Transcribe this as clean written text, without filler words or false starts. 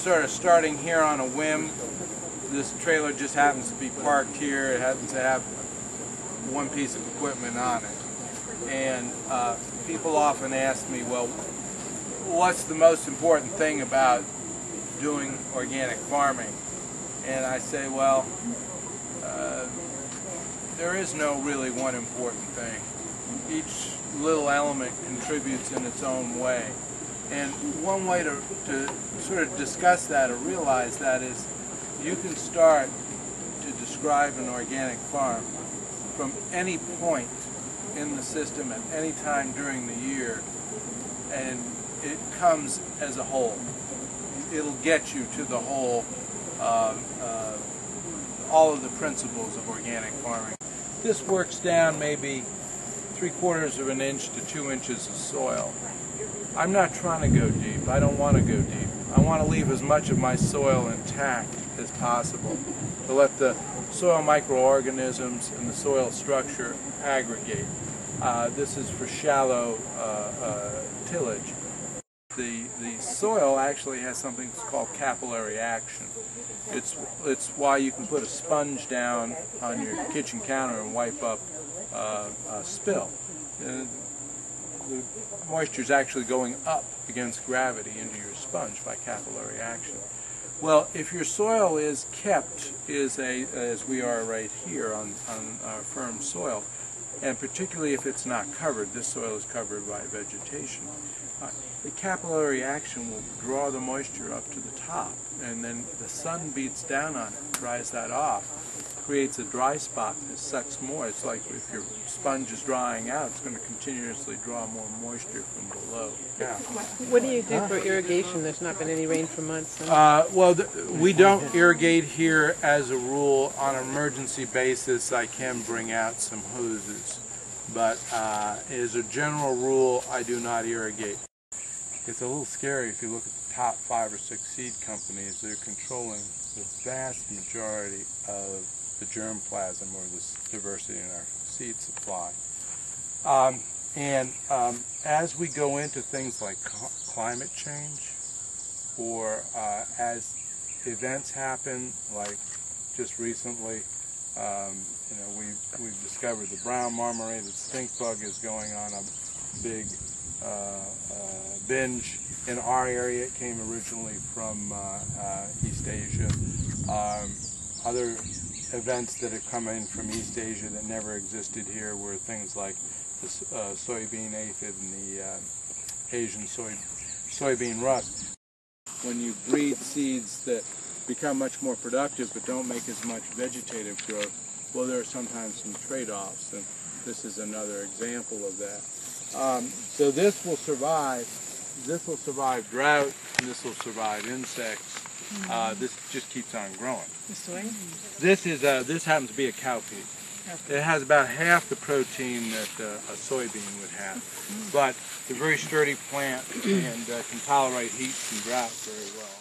sort of starting here on a whim. This trailer just happens to be parked here. It happens to have one piece of equipment on it. And people often ask me, well, what's the most important thing about doing organic farming? And I say, well, there is no really one important thing. Each little element contributes in its own way. And one way to sort of discuss that or realize that is you can start to describe an organic farm from any point in the system at any time during the year, and it comes as a whole. It'll get you to the whole, all of the principles of organic farming. This works down maybe 3/4 of an inch to 2 inches of soil. I'm not trying to go deep. I don't want to go deep. I want to leave as much of my soil intact as possible to let the soil microorganisms and the soil structure aggregate. This is for shallow tillage. The soil actually has something that's called capillary action. It's why you can put a sponge down on your kitchen counter and wipe up a spill. The moisture is actually going up against gravity into your sponge by capillary action. Well, if your soil is kept, as we are right here on our firm soil, and particularly if it's not covered, this soil is covered by vegetation, the capillary action will draw the moisture up to the top, and then the sun beats down on it, dries that off, creates a dry spot, and it sucks more. It's like if your sponge is drying out, it's going to continuously draw more moisture from below. Yeah. What do you do for irrigation? There's not been any rain for months. Well, we don't irrigate here as a rule. On an emergency basis, I can bring out some hoses, but as a general rule, I do not irrigate. It's a little scary if you look at the top 5 or 6 seed companies. They're controlling the vast majority of the germplasm or this diversity in our seed supply. As we go into things like climate change, or as events happen, like just recently, we've discovered the brown marmorated stink bug is going on a big binge in our area. It came originally from East Asia. Other events that have come in from East Asia that never existed here were things like the soybean aphid and the Asian soybean rust. When you breed seeds that become much more productive but don't make as much vegetative growth, well, there are sometimes some trade-offs, and this is another example of that. So this will survive drought, and this will survive insects. This just keeps on growing. The soy? This happens to be a cowpea. It has about half the protein that a soybean would have, but it's a very sturdy plant and can tolerate heat and drought very well.